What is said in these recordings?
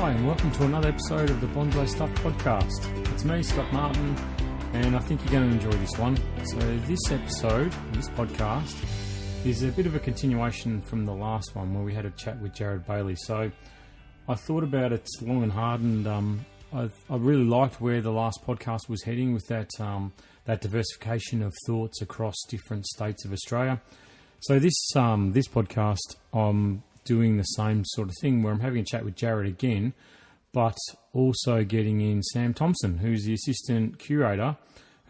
Hi and welcome to another episode of the Bonsai Stuff podcast. It's me, Scott Martin, and I think you're going to enjoy this one. So this episode, this podcast, is a bit of a continuation from the last one where we had a chat with Jarryd Bailey. So I thought about it long and hard, and I really liked where the last podcast was heading with that diversification of thoughts across different states of Australia. So this podcast, I'm doing the same sort of thing where I'm having a chat with Jarryd again, but also getting in Sam Thompson, who's the assistant curator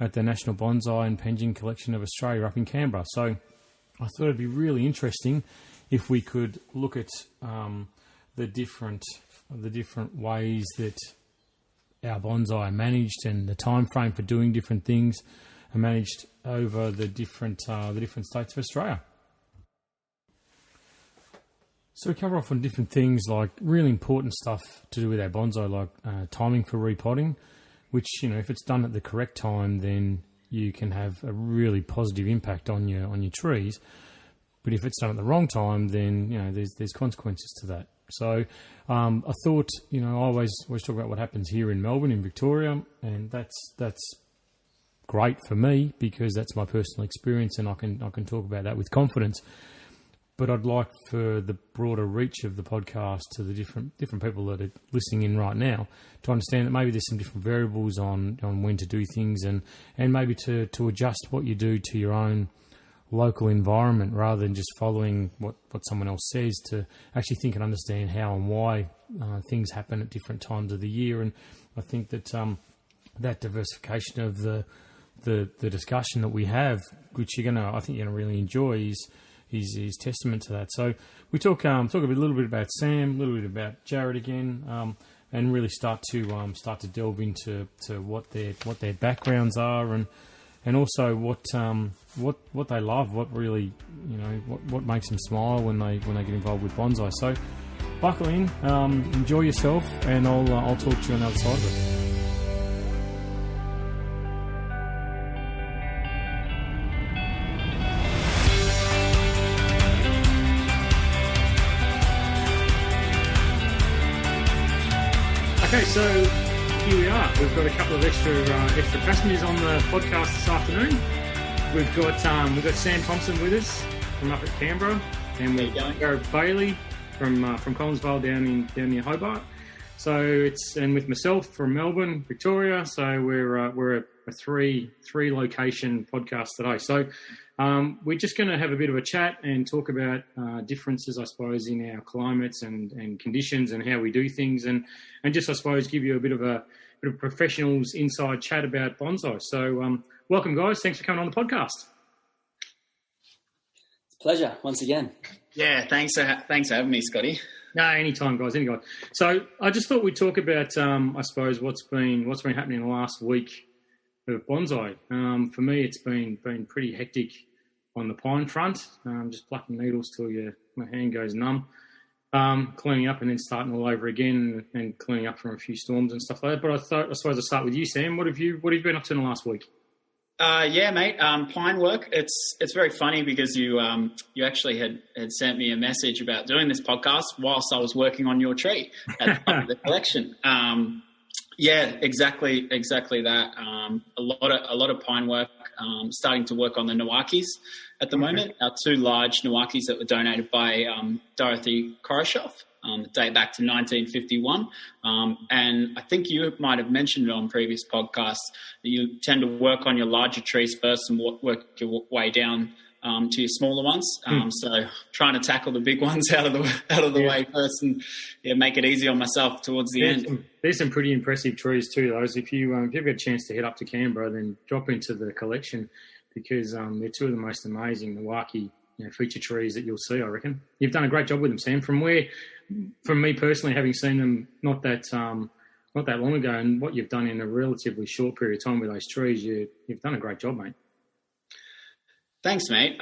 at the National Bonsai and Pension Collection of Australia up in Canberra. So I thought it'd be really interesting if we could look at the different ways that our bonsai are managed and the time frame for doing different things are managed over the different states of Australia. So we cover off on different things like really important stuff to do with our bonsai, like timing for repotting, which, if it's done at the correct time, then you can have a really positive impact on your trees. But if it's done at the wrong time, then there's consequences to that. So I thought, I always talk about what happens here in Melbourne, in Victoria, and that's great for me because that's my personal experience, and I can talk about that with confidence. But I'd like for the broader reach of the podcast to the different people that are listening in right now to understand that maybe there's some different variables on when to do things and maybe to adjust what you do to your own local environment rather than just following what someone else says, to actually think and understand how and why things happen at different times of the year. And I think that that diversification of the discussion that we have, which you're gonna really enjoy, is testament to that. So we talk a little bit about Sam, a little bit about Jarryd again, and really start to delve into what their backgrounds are and also what they love, what really what makes them smile when they get involved with bonsai. So buckle in, enjoy yourself, and I'll talk to you on the other side of it. Okay, so here we are. We've got a couple of extra passengers on the podcast this afternoon. We've got Sam Thompson with us from up at Canberra, and we've got Jarryd Bailey from Collinsville down near Hobart. So and with myself from Melbourne, Victoria. So we're a three location podcast today. So we're just going to have a bit of a chat and talk about differences, I suppose, in our climates and conditions and how we do things, and just, I suppose, give you a bit of professionals inside chat about bonsai. So welcome, guys. Thanks for coming on the podcast. It's a pleasure once again. Yeah, thanks for having me, Scotty. No, anytime, guys, anytime. So I just thought we'd talk about, I suppose, what's been happening in the last week of bonsai. For me, it's been pretty hectic on the pine front, just plucking needles till my hand goes numb, cleaning up and then starting all over again and cleaning up from a few storms and stuff like that. But I suppose I'll start with you, Sam. What have you been up to in the last week? Yeah, mate. Pine work. It's very funny because you actually had sent me a message about doing this podcast whilst I was working on your tree at the collection. Yeah, exactly that. A lot of pine work. Starting to work on the Nawakis at the moment. Our two large Nawakis that were donated by Dorothy Koroshoff, date back to 1951. And I think you might have mentioned it on previous podcasts that you tend to work on your larger trees first and work your way down to your smaller ones. So trying to tackle the big ones out of the way first, and make it easy on myself towards the end. There's some pretty impressive trees too, those. If you've got a chance to head up to Canberra, then drop into the collection because they're two of the most amazing Nawaki feature trees that you'll see, I reckon. You've done a great job with them, Sam. From me personally, having seen them not that long ago, and what you've done in a relatively short period of time with those trees, you've done a great job, mate. Thanks, mate.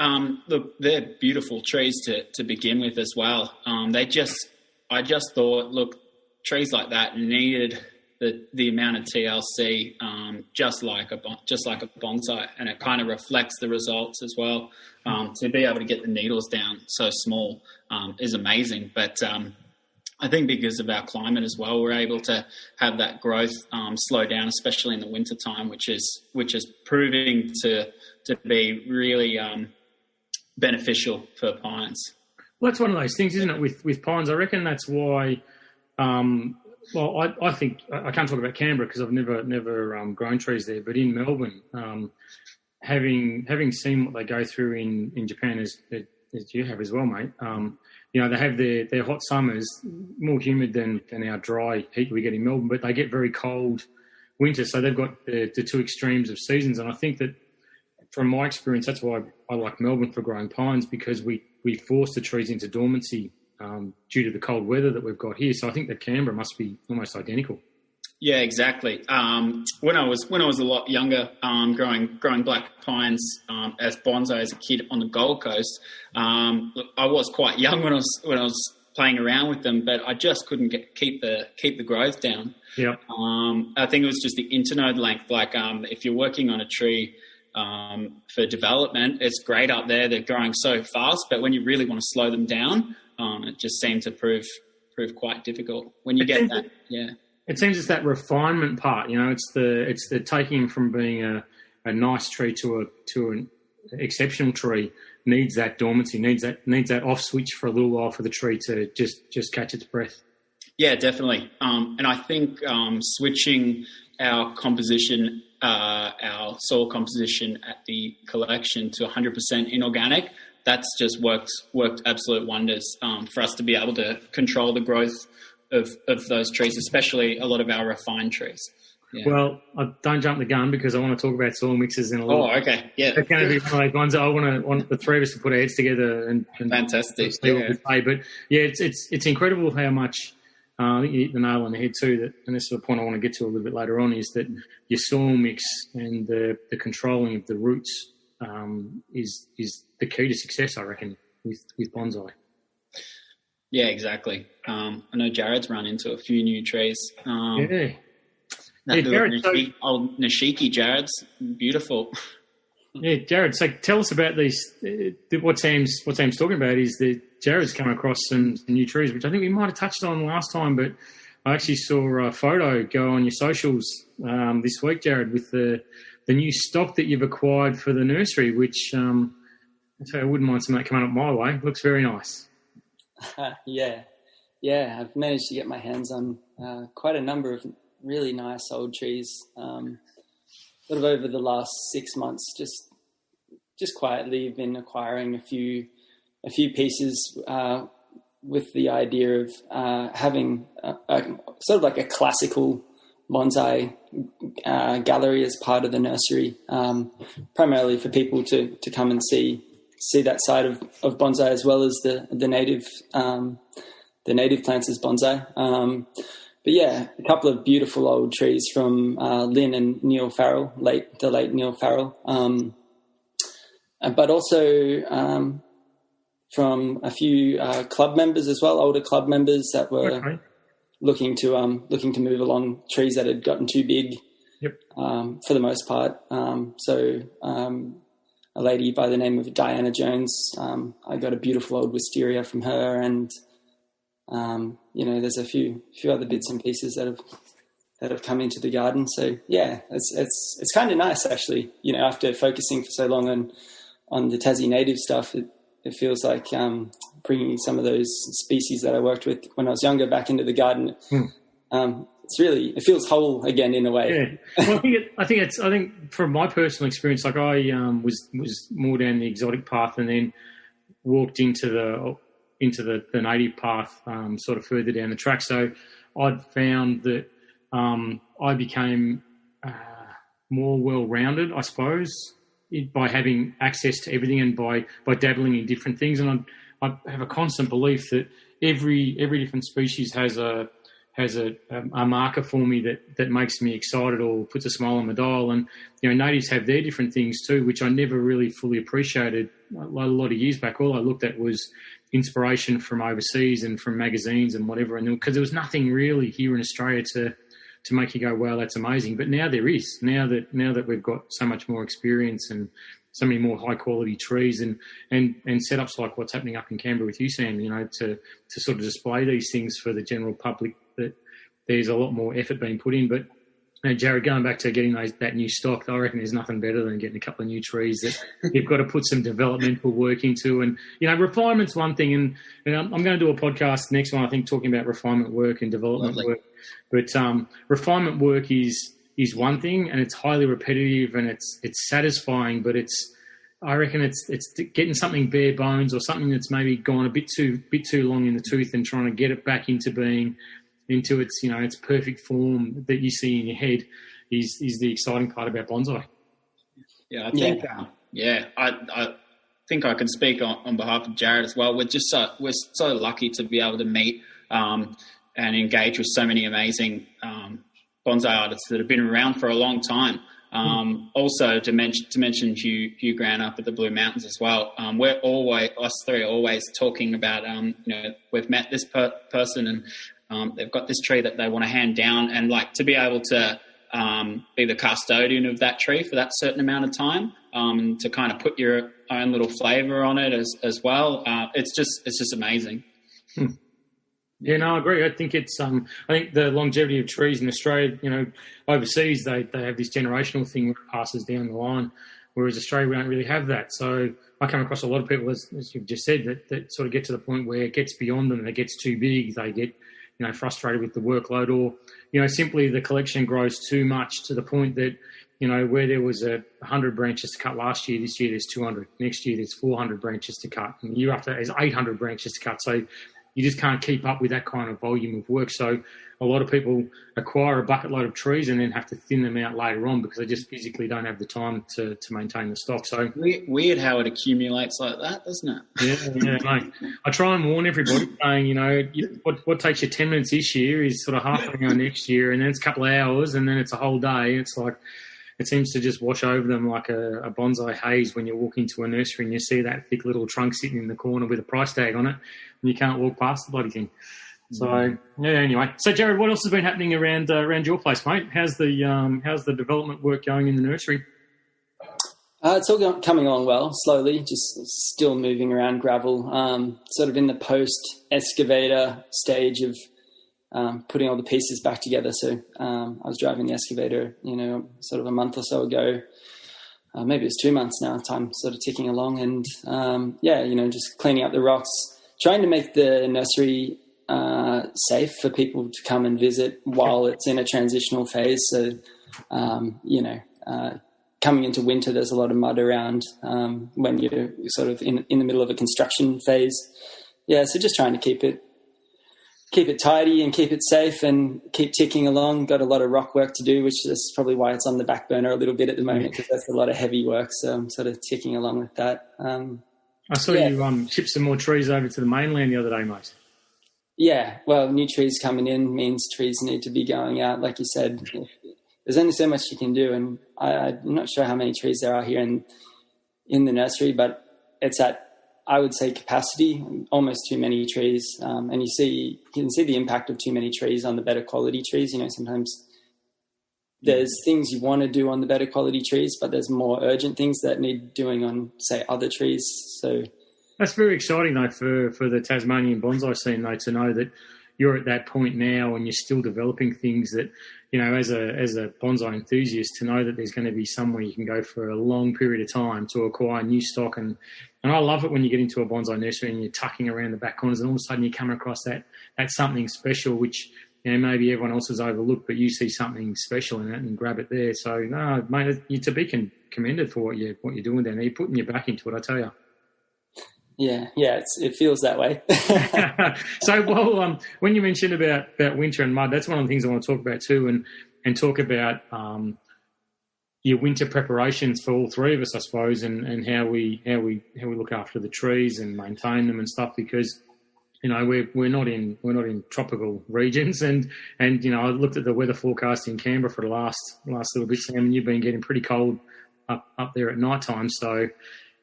Look, they're beautiful trees to begin with as well. I just thought, look, trees like that needed the amount of TLC, just like a bonsai, and it kind of reflects the results as well. To be able to get the needles down so small is amazing. But I think because of our climate as well, we're able to have that growth slow down, especially in the winter time, which is proving to be really beneficial for pines. Well, that's one of those things, isn't it, with pines? I reckon that's why. I think I can't talk about Canberra because I've never grown trees there, but in Melbourne, having seen what they go through in Japan as you have as well, mate. They have their hot summers, more humid than our dry heat we get in Melbourne, but they get very cold winter. So they've got the two extremes of seasons. And I think that from my experience, that's why I like Melbourne for growing pines, because we force the trees into dormancy due to the cold weather that we've got here. So I think that Canberra must be almost identical. Yeah, exactly. When I was a lot younger, growing black pines as bonsai as a kid on the Gold Coast, I was quite young when I was playing around with them, but I just couldn't keep the growth down. Yeah. I think it was just the internode length. Like if you're working on a tree for development, it's great up there. They're growing so fast, but when you really want to slow them down, it just seemed to prove quite difficult when you get that. Yeah. It seems it's that refinement part, it's the taking from being a nice tree to an exceptional tree needs that dormancy, needs that off switch for a little while for the tree to just catch its breath. Yeah, definitely. And I think switching our composition, our soil composition at the collection to 100% inorganic, that's just worked absolute wonders for us to be able to control the growth of those trees, especially a lot of our refined trees. Yeah. Well, I don't jump the gun because I want to talk about soil mixes in a little. Oh, okay, yeah. It's going to be one of those ones I want the three of us to put our heads together and fantastic. See what we say. But yeah, it's incredible how much. I think you hit the nail on the head too. And this is the point I want to get to a little bit later on. Is that your soil mix and the controlling of the roots is the key to success, I reckon, with bonsai. Yeah, exactly. I know Jarryd's run into a few new trees. Yeah. Jarryd, old Nishiki Jarryd's beautiful. Yeah, Jarryd. So tell us about these. What Sam's talking about is that Jarryd's come across some new trees, which I think we might have touched on last time, but I actually saw a photo go on your socials this week, Jarryd, with the new stock that you've acquired for the nursery, which I wouldn't mind some of that coming up my way. Looks very nice. Yeah. I've managed to get my hands on quite a number of really nice old trees. Sort of over the last 6 months, just quietly been acquiring a few pieces with the idea of having a sort of like a classical bonsai gallery as part of the nursery, primarily for people to come and see that side of bonsai as well as the native plants as bonsai. But yeah, a couple of beautiful old trees from Lynn and Neil Farrell, the late Neil Farrell, but also from a few club members as well, older club members that were looking to move along trees that had gotten too big. Yep. For the most part. So a lady by the name of Diana Jones, I got a beautiful old wisteria from her, and there's a few other bits and pieces that have come into the garden. So yeah, it's kind of nice actually. After focusing for so long on the Tassie native stuff, it feels like bringing some of those species that I worked with when I was younger back into the garden. It feels whole again in a way. Yeah, well, I think from my personal experience, like I was more down the exotic path and then walked into the native path, sort of further down the track. So I'd found that I became more well-rounded, I suppose, by having access to everything and by dabbling in different things. And I have a constant belief that every different species has a marker for me that makes me excited or puts a smile on the dial. And natives have their different things too, which I never really fully appreciated. A lot of years back, all I looked at was inspiration from overseas and from magazines and whatever, and because there was nothing really here in Australia to make you go, wow, that's amazing. But now there is. Now that we've got so much more experience and many more high quality trees and setups like what's happening up in Canberra with you, Sam, to sort of display these things for the general public, that there's a lot more effort being put in. But Jarryd, going back to getting that new stock, I reckon there's nothing better than getting a couple of new trees that you've got to put some developmental work into. And, refinement's one thing. And I'm going to do a podcast next one, I think, talking about refinement work and development work. But refinement work is one thing, and it's highly repetitive and it's satisfying, but I reckon it's getting something bare bones or something that's maybe gone a bit too long in the tooth and trying to get it back into being into its its perfect form that you see in your head is the exciting part about bonsai. Yeah, I think I think I can speak on behalf of Jarryd as well. We're so lucky to be able to meet and engage with so many amazing bonsai artists that have been around for a long time. Also to mention Hugh Grant up at the Blue Mountains as well. Us three are always talking about we've met this person and they've got this tree that they want to hand down, and like to be able to be the custodian of that tree for that certain amount of time, to kind of put your own little flavour on it as well. It's just amazing. Yeah, no, I agree. I think it's I think the longevity of trees in Australia, overseas they have this generational thing where it passes down the line, whereas Australia we don't really have that. So I come across a lot of people, as you've just said, that sort of get to the point where it gets beyond them and it gets too big. They get frustrated with the workload, or simply the collection grows too much to the point that where there was 100 branches to cut last year, this year there's 200. Next year there's 400 branches to cut, and the year after there's 800 branches to cut. So you just can't keep up with that kind of volume of work. So a lot of people acquire a bucket load of trees and then have to thin them out later on because they just physically don't have the time to maintain the stock. So weird how it accumulates like that, doesn't it? Yeah, mate. I try and warn everybody saying, what takes you 10 minutes this year is sort of half an hour next year, and then it's a couple of hours, and then it's a whole day. It's like it seems to just wash over them like a bonsai haze when you walk into a nursery and you see that thick little trunk sitting in the corner with a price tag on it, and you can't walk past the bloody thing. So anyway. So Jarryd, what else has been happening around your place, mate? How's the development work going in the nursery? It's all coming along well, slowly. Just still moving around gravel. Sort of in the post excavator stage of putting all the pieces back together. So I was driving the excavator, sort of a month or so ago. Maybe it's 2 months now. Time sort of ticking along, and just cleaning up the rocks, trying to make the nursery safe for people to come and visit while it's in a transitional phase. So, coming into winter, there's a lot of mud around when you're sort of in the middle of a construction phase. Yeah, so just trying to keep it tidy and keep it safe and keep ticking along. Got a lot of rock work to do, which is probably why it's on the back burner a little bit at the moment, because that's a lot of heavy work. So I'm sort of ticking along with that. I saw you ship some more trees over to the mainland the other day, mate. Yeah, well, new trees coming in means trees need to be going out. Like you said, there's only so much you can do, and I'm not sure how many trees there are here in the nursery, but it's at, I would say, capacity, almost too many trees. And you can see the impact of too many trees on the better quality trees. Sometimes there's things you want to do on the better quality trees, but there's more urgent things that need doing on, say, other trees. So that's very exciting, though, for the Tasmanian bonsai scene, though, to know that you're at that point now and you're still developing things that, as a bonsai enthusiast, to know that there's going to be somewhere you can go for a long period of time to acquire new stock. And I love it when you get into a bonsai nursery and you're tucking around the back corners and all of a sudden you come across that something special, which, maybe everyone else has overlooked, but you see something special in it and grab it there. So, no, mate, you're to be commended for what you're doing down there. You're putting your back into it, I tell you. Yeah, it feels that way. So, when you mentioned about winter and mud, that's one of the things I want to talk about too, and talk about your winter preparations for all three of us, I suppose, and how we look after the trees and maintain them and stuff, because we're not in tropical regions, and I looked at the weather forecast in Canberra for the last little bit, Sam, and you've been getting pretty cold up there at night time. So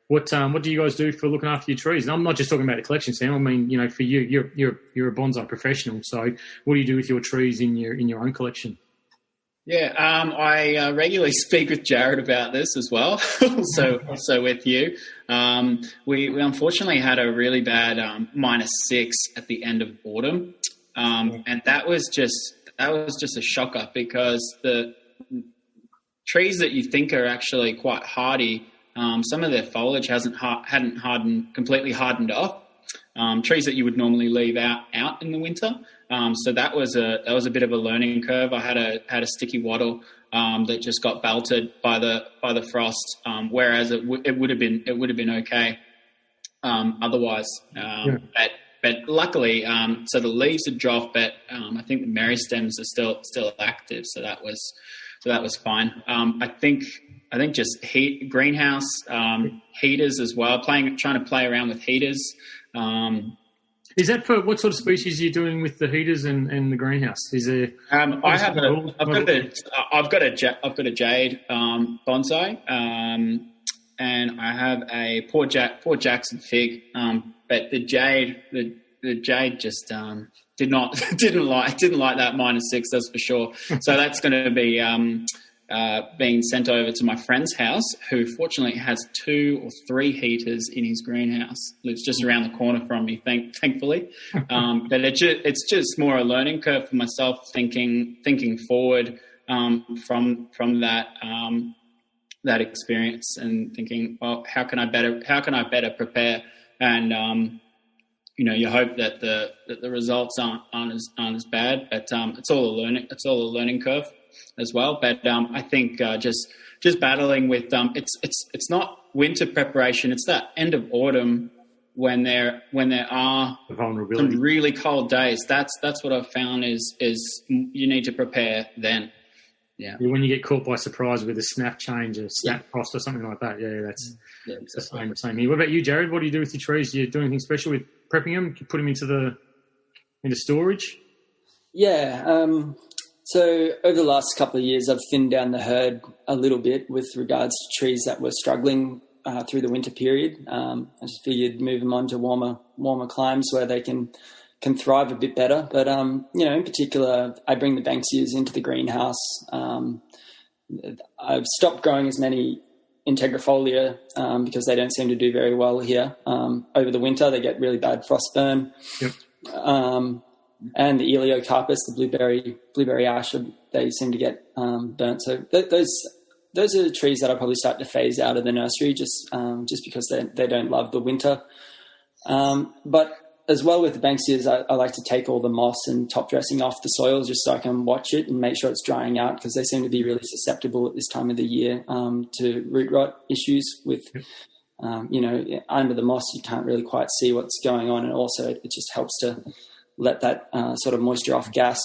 what do you guys do for looking after your trees? And I'm not just talking about the collection, Sam. I mean, for you're a bonsai professional. So what do you do with your trees in your own collection? Yeah, I regularly speak with Jarryd about this as well. also with you. We unfortunately had a really bad -6 at the end of autumn, and that was just a shocker because the trees that you think are actually quite hardy, some of their foliage hadn't completely hardened off. Trees that you would normally leave out in the winter. So that was a bit of a learning curve. I had a sticky wattle that just got belted by the frost, whereas it would have been okay otherwise. But luckily, so the leaves had dropped, but I think the meristems are still active. So that was fine. I think just greenhouse heaters as well. Trying to play around with heaters. Is that for what sort of species are you doing with the heaters and the greenhouse? Is there? I've got a jade bonsai, and I have a Port Jackson fig. But the jade just didn't like that -6. That's for sure. So that's going to be being sent over to my friend's house, who fortunately has 2 or 3 heaters in his greenhouse. Lives just around the corner from me, thankfully. But it's just more a learning curve for myself, thinking forward from that experience, and thinking, well, how can I better prepare? And you hope that the results aren't as bad, but it's all a learning curve as well. But I think just battling with it's not winter preparation. It's that end of autumn when there are some really cold days. That's what I've found is you need to prepare then. Yeah. When you get caught by surprise with a snap change, a snap frost or something like that. Yeah, that's the same here. What about you, Jarryd? What do you do with your trees? Do you do anything special with prepping them? Do you put them into storage? Yeah. So over the last couple of years, I've thinned down the herd a little bit with regards to trees that were struggling through the winter period. I just figured move them on to warmer climes where they can thrive a bit better. But, in particular, I bring the Banksias into the greenhouse. I've stopped growing as many Integrifolia because they don't seem to do very well here. Over the winter, they get really bad frost burn. Yep. And the Eliocarpus, the blueberry ash, they seem to get burnt. So those are the trees that I'll probably start to phase out of the nursery just because they don't love the winter. But as well with the Banksias, I like to take all the moss and top dressing off the soil just so I can watch it and make sure it's drying out, because they seem to be really susceptible at this time of the year to root rot issues with, under the moss you can't really quite see what's going on, and also it just helps to let that sort of moisture off gas.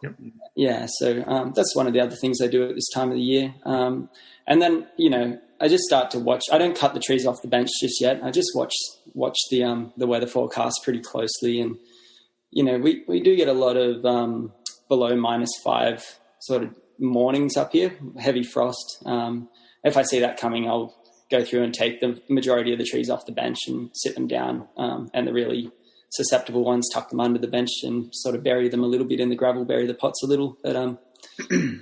Yep. Yeah, so that's one of the other things I do at this time of the year. And then, I just start to watch. I don't cut the trees off the bench just yet. I just watch the weather forecast pretty closely, and we do get a lot of below -5 sort of mornings up here, heavy frost. If I see that coming, I'll go through and take the majority of the trees off the bench and sit them down, and the really susceptible ones tuck them under the bench and sort of bury them a little bit in the gravel, bury the pots a little. But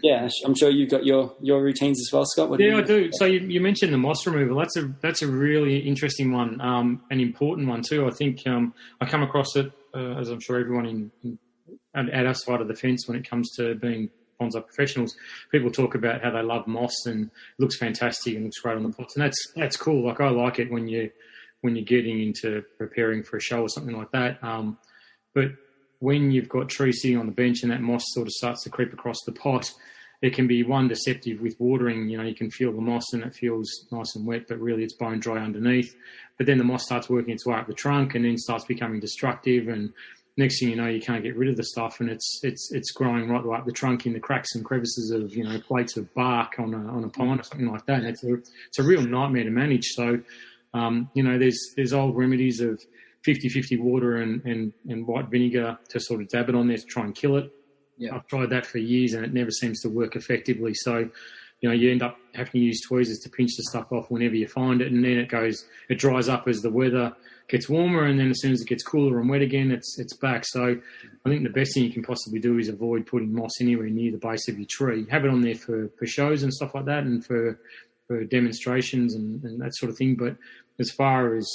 yeah, I'm sure you've got your routines as well, Scott. I do. So you mentioned the moss removal. That's a really interesting one, an important one too. I think I come across it, as I'm sure everyone at our side of the fence when it comes to being bonsai professionals. People talk about how they love moss and it looks fantastic and looks great on the pots, and that's cool. Like, I like it when you're getting into preparing for a show or something like that. But when you've got trees sitting on the bench and that moss sort of starts to creep across the pot, it can be deceptive with watering. You can feel the moss and it feels nice and wet, but really it's bone dry underneath. But then the moss starts working its way up the trunk and then starts becoming destructive, and next thing you know, you can't get rid of the stuff, and it's growing right the way up the trunk in the cracks and crevices of plates of bark on a pine or something like that. And it's a real nightmare to manage. So there's old remedies of 50-50 water and white vinegar to sort of dab it on there to try and kill it. Yeah. I've tried that for years and it never seems to work effectively. So, you end up having to use tweezers to pinch the stuff off whenever you find it, and then it dries up as the weather gets warmer, and then as soon as it gets cooler and wet again, it's back. So I think the best thing you can possibly do is avoid putting moss anywhere near the base of your tree. Have it on there for shows and stuff like that, and for demonstrations and that sort of thing. But as far as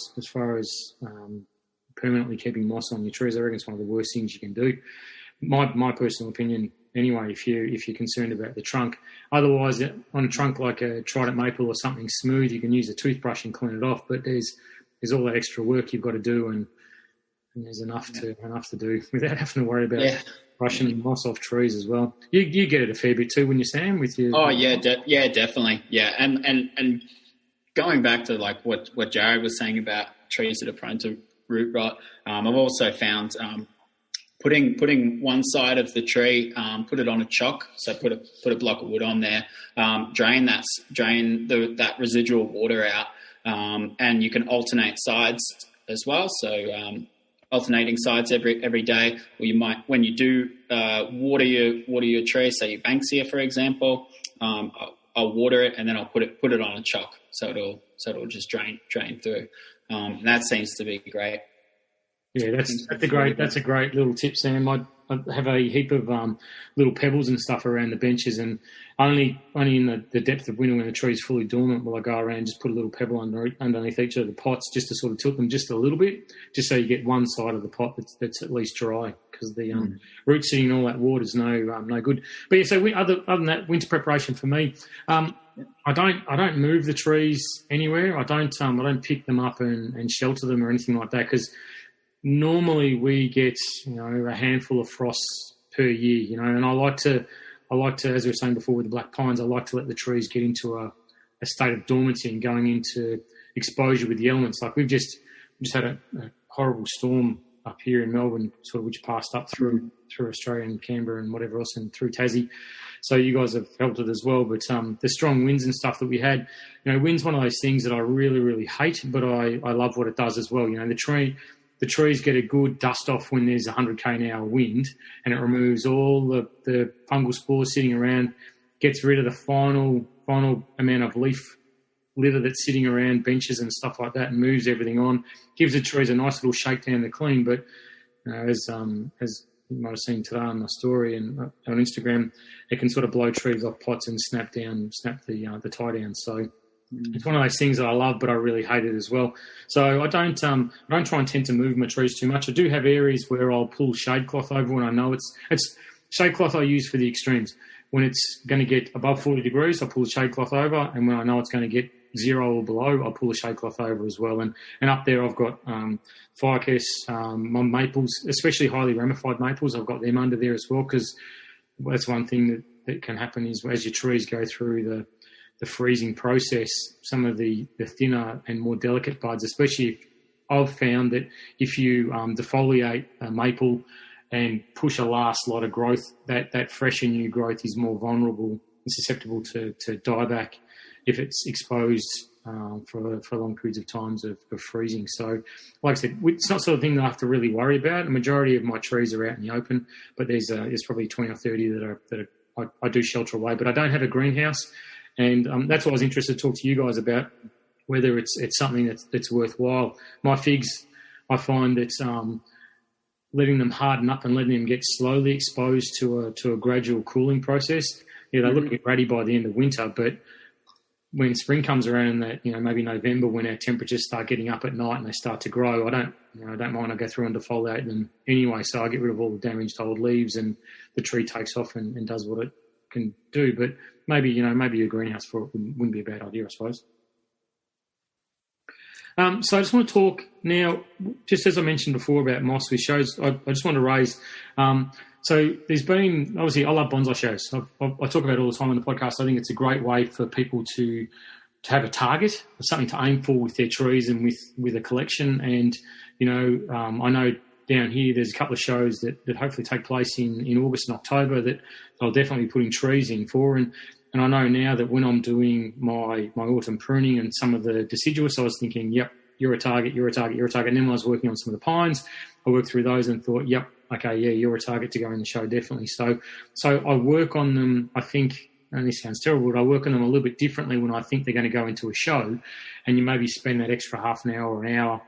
permanently keeping moss on your trees, I reckon it's one of the worst things you can do. My personal opinion, anyway, if you're concerned about the trunk. Otherwise, on a trunk like a trident maple or something smooth, you can use a toothbrush and clean it off. But there's all that extra work you've got to do, and there's enough to do without having to worry about brushing moss off trees as well. You get it a fair bit too, wouldn't you, Sam? With your definitely, and going back to like what Jarryd was saying about trees that are prone to root rot, I've also found putting one side of the tree, put it on a chock, so put a block of wood on there, drain that residual water out, and you can alternate sides as well. So alternating sides every day, or you might, when you do water your tree, say your Banksia, for example, I'll water it and then I'll put it on a chock, so it'll just drain through. And that seems to be great. Yeah, that's a great little tip, Sam. I have a heap of little pebbles and stuff around the benches, and only in the depth of winter when the tree's fully dormant will I go around and just put a little pebble underneath each of the pots just to sort of tilt them just a little bit, just so you get one side of the pot that's at least dry, because the root sitting in all that water is no good. But yeah, so other than that, winter preparation for me, I don't move the trees anywhere. I don't pick them up and shelter them or anything like that, because normally we get, a handful of frosts per year, and I like to, as we were saying before with the black pines, I like to let the trees get into a state of dormancy and going into exposure with the elements. Like we've just had a horrible storm up here in Melbourne, sort of, which passed up through Australia and Canberra and whatever else, and through Tassie. So you guys have felt it as well. But the strong winds and stuff that we had, wind's one of those things that I really, really hate, but I love what it does as well. The trees get a good dust off when there's 100 km/h wind, and it removes all the fungal spores sitting around, gets rid of the final amount of leaf litter that's sitting around benches and stuff like that, and moves everything on. Gives the trees a nice little shakedown to clean. But as you might have seen today on my story and on Instagram, it can sort of blow trees off pots and snap the tie down. So it's one of those things that I love, but I really hate it as well. So I don't try and tend to move my trees too much. I do have areas where I'll pull shade cloth over when I know it's shade cloth I use for the extremes. When it's going to get above 40 degrees, I pull the shade cloth over, and when I know it's going to get 0 or below, I'll pull the shade cloth over as well. And up there I've got firecass, my maples, especially highly ramified maples. I've got them under there as well, because that's one thing that can happen is as your trees go through the freezing process, some of the thinner and more delicate buds, especially if I've found that if you defoliate a maple and push a last lot of growth, that fresh and new growth is more vulnerable and susceptible to dieback if it's exposed for long periods of times of freezing. So, like I said, it's not sort of thing that I have to really worry about. The majority of my trees are out in the open, but there's probably 20 or 30 that I do shelter away. But I don't have a greenhouse. And that's what I was interested to talk to you guys about, whether it's something that's worthwhile. My figs, I find that letting them harden up and letting them get slowly exposed to a gradual cooling process, they look a bit ratty by the end of winter, but when spring comes around, that maybe November, when our temperatures start getting up at night and they start to grow, I don't mind. I go through and defoliate them anyway, so I get rid of all the damaged old leaves and the tree takes off and does what it can do. But maybe a greenhouse for it wouldn't be a bad idea, I suppose. So I just want to talk now, just as I mentioned before about moss with shows, I just want to raise, so there's been, obviously I love bonsai shows. I talk about it all the time on the podcast. I think it's a great way for people to have a target, something to aim for with their trees and with a collection. And, I know down here there's a couple of shows that hopefully take place in August and October that I'll definitely be putting trees in for. And I know now that when I'm doing my autumn pruning and some of the deciduous, I was thinking, yep, you're a target. And then when I was working on some of the pines, I worked through those and thought, yep, okay, yeah, you're a target to go in the show, definitely. So I work on them, I think, and this sounds terrible, but I work on them a little bit differently when I think they're going to go into a show, and you maybe spend that extra half an hour or an hour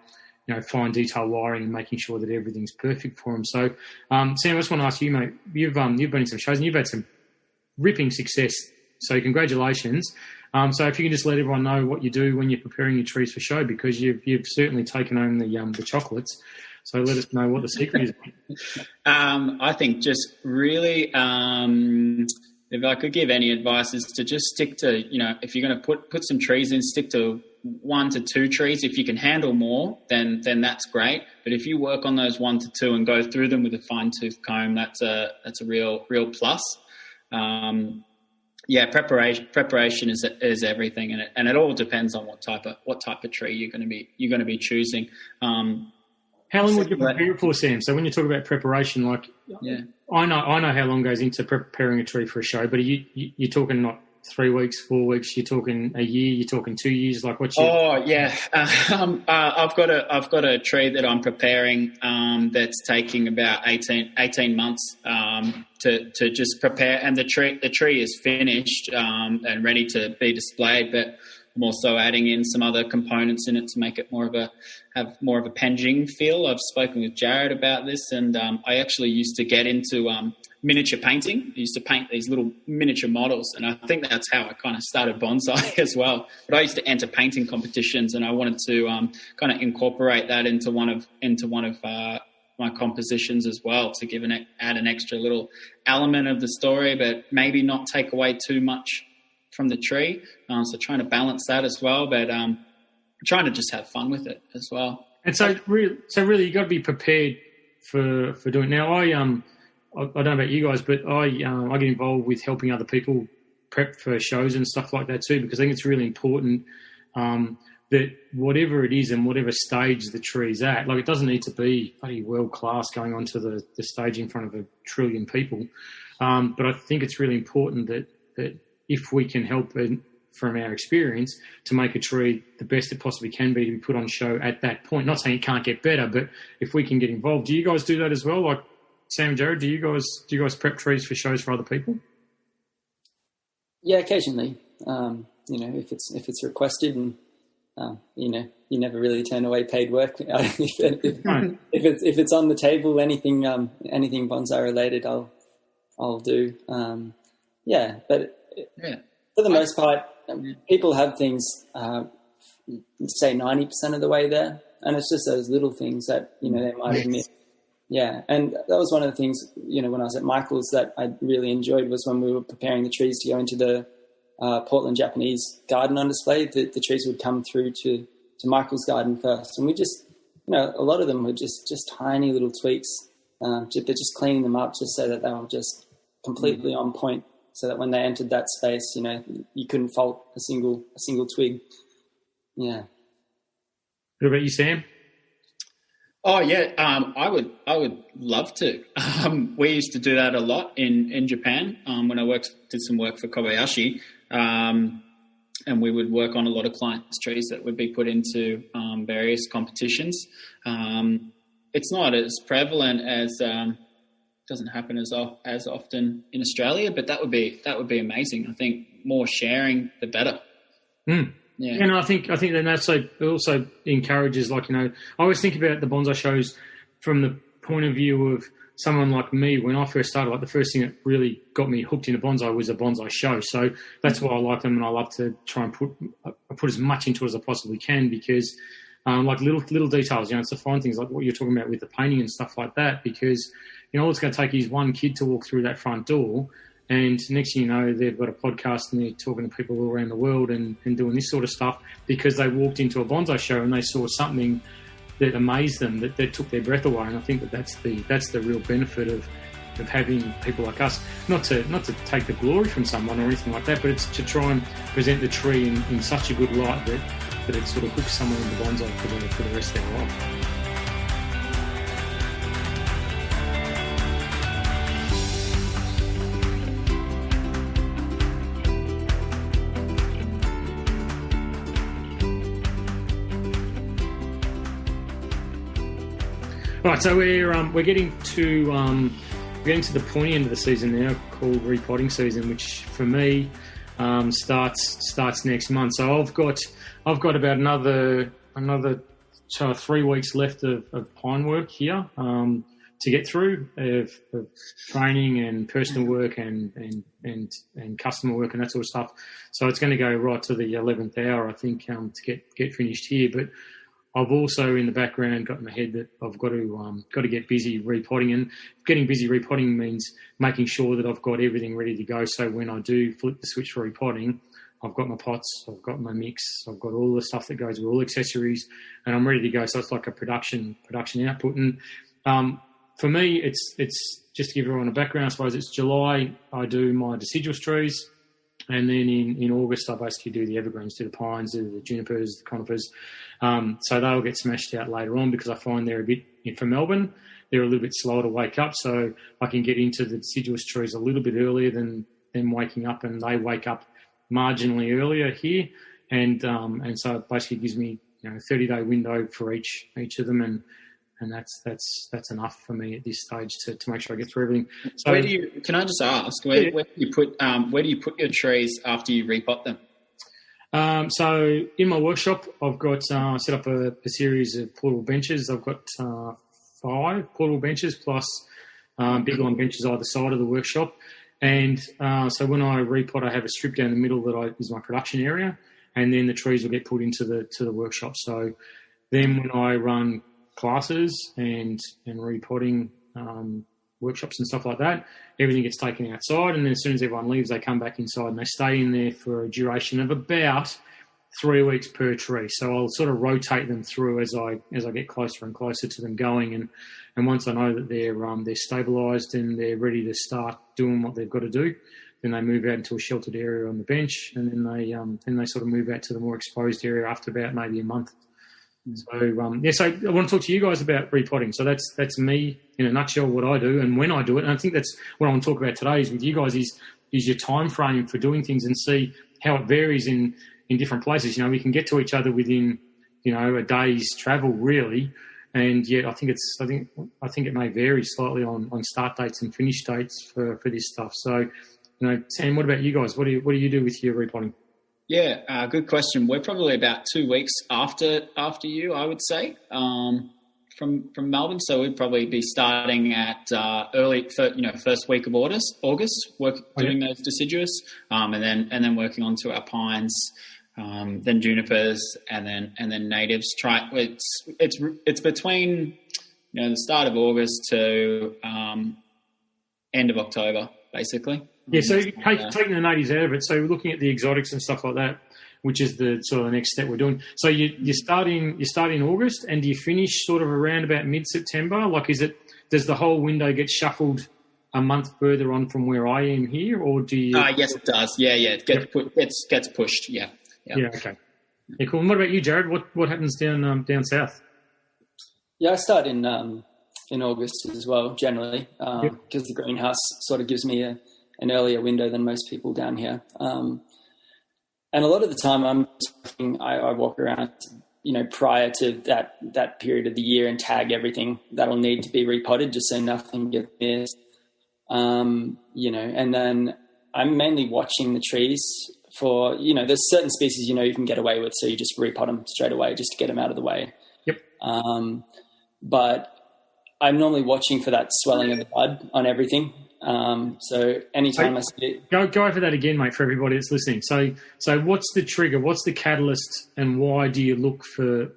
fine detail wiring and making sure that everything's perfect for them. So, Sam, I just want to ask you, mate, you've been in some shows and you've had some ripping success. So congratulations. So if you can just let everyone know what you do when you're preparing your trees for show, because you've certainly taken home the chocolates. So let us know what the secret is. I think just really, if I could give any advice, is to just stick to, if you're going to put some trees in, stick to 1 to 2 trees. If you can handle more, then that's great. But if you work on those 1 to 2 and go through them with a fine tooth comb, that's a real plus. Preparation is everything, and it all depends on what type of tree you're going to be choosing. How long would you prepare for, Sam? So when you talk about preparation, I know how long goes into preparing a tree for a show, but you're talking not 3 weeks, 4 weeks. You're talking a year. You're talking 2 years. Like what's your? Oh yeah, I've got a tree that I'm preparing that's taking about 18 months to just prepare, and the tree is finished and ready to be displayed, but I'm also adding in some other components in it to make it have more of a Penjing feel. I've spoken with Jarryd about this, and I actually used to get into miniature painting. I used to paint these little miniature models, and I think that's how I kind of started bonsai as well. But I used to enter painting competitions, and I wanted to kind of incorporate that into one of my compositions as well, to add an extra little element of the story, but maybe not take away too much from the tree. So trying to balance that as well, but trying to just have fun with it as well. And so really you got to be prepared for doing it. Now I don't know about you guys, but I get involved with helping other people prep for shows and stuff like that too, because I think it's really important that whatever it is and whatever stage the tree's at, like it doesn't need to be bloody world class going onto the stage in front of 1 trillion people. But I think it's really important that if we can help from our experience to make a tree the best it possibly can be to be put on show at that point. Not saying it can't get better, but if we can get involved. Do you guys do that as well? Like Sam and Jarryd, do you guys prep trees for shows for other people? Yeah, occasionally. If it's requested, and you never really turn away paid work. If it's on the table, anything bonsai related, I'll do. For the most part, people have things, say 90% of the way there, and it's just those little things that they might have missed. Yeah, and that was one of the things when I was at Michael's that I really enjoyed, was when we were preparing the trees to go into the Portland Japanese garden on display. The trees would come through to Michael's garden first, and we just a lot of them were just tiny little tweaks. They're just cleaning them up just so that they were just completely on point, so that when they entered that space, you couldn't fault a single twig. Yeah. What about you, Sam? Oh yeah, I would love to. We used to do that a lot in Japan when I did some work for Kobayashi, and we would work on a lot of clients' trees that would be put into various competitions. It's not as prevalent as. Doesn't happen as often in Australia, but that would be amazing. I think more sharing, the better. Mm. Yeah, and I think that also encourages, I always think about the bonsai shows from the point of view of someone like me. When I first started, the first thing that really got me hooked into bonsai was a bonsai show. So that's why I like them, and I love to try and put as much into it as I possibly can, because little details, it's the fine things like what you're talking about with the painting and stuff like that, because all it's going to take is one kid to walk through that front door, and next thing you know, they've got a podcast and they're talking to people all around the world and doing this sort of stuff because they walked into a bonsai show and they saw something that amazed them, that took their breath away. And I think that's the real benefit of having people like us, not to take the glory from someone or anything like that, but it's to try and present the tree in such a good light that it sort of hooks someone into bonsai for the rest of their life. Right, so we're getting to the pointy end of the season now, called repotting season, which for me starts next month. So I've got about another 3 weeks left of pine work here to get through of training and personal work and customer work and that sort of stuff. So it's going to go right to the 11th hour, I think, to get finished here. But I've also in the background got in my head that I've got to get busy repotting, and getting busy repotting means making sure that I've got everything ready to go. So when I do flip the switch for repotting, I've got my pots, I've got my mix, I've got all the stuff that goes with all accessories, and I'm ready to go. So it's like a production output. And for me, it's just to give everyone a background. I suppose it's July. I do my deciduous trees. And then in August, I basically do the evergreens, do the pines, do the junipers, the conifers. So they'll get smashed out later on because I find they're a bit, for Melbourne, they're a little bit slower to wake up. So I can get into the deciduous trees a little bit earlier than them waking up, and they wake up marginally earlier here. And so it basically gives me, a 30-day window for each of them. And that's enough for me at this stage to make sure I get through everything. So, can I just ask, where do you put your trees after you repot them? So in my workshop, I've got set up a series of portable benches. I've got 5 portable benches plus big long benches either side of the workshop. And so when I repot, I have a strip down the middle that is my production area, and then the trees will get put into the workshop. So then when I run classes and repotting workshops and stuff like that, everything gets taken outside, and then as soon as everyone leaves, they come back inside and they stay in there for a duration of about 3 weeks per tree. So I'll sort of rotate them through as I get closer and closer to them going, and once I know that they're stabilised and they're ready to start doing what they've got to do, then they move out into a sheltered area on the bench, and then they sort of move out to the more exposed area after about maybe a month. So so I want to talk to you guys about repotting. So that's me in a nutshell, what I do and when I do it. And I think that's what I want to talk about today is with you guys is your time frame for doing things and see how it varies in different places. We can get to each other within a day's travel really, and yet I think it may vary slightly on start dates and finish dates for this stuff. So Sam, what about you guys? What do you do with your repotting? Yeah, good question. We're probably about 2 weeks after you, I would say, from Melbourne. So we'd probably be starting at first week of August, doing those deciduous, and then working onto our pines, then junipers, and then natives. It's between the start of August to end of October, basically. Yeah, so taking the natives out of it, so we're looking at the exotics and stuff like that, which is the sort of the next step we're doing. So you start in August, and do you finish sort of around about mid-September? Like, does the whole window get shuffled a month further on from where I am here, or do you? Yes, it does. Yeah, it gets pushed. Yeah. Yeah. Okay. Yeah, cool. And what about you, Jarryd? What happens down south? Yeah, I start in August as well, generally, because the greenhouse sort of gives me an earlier window than most people down here. And a lot of the time I walk around, prior to that period of the year and tag everything that'll need to be repotted just so nothing gets missed. And then I'm mainly watching the trees for, there's certain species, you can get away with, so you just repot them straight away just to get them out of the way. Yep. But I'm normally watching for that swelling of the bud on everything. So anytime I see it, go over that again, mate, for everybody that's listening. So what's the trigger? What's the catalyst, and why do you look for?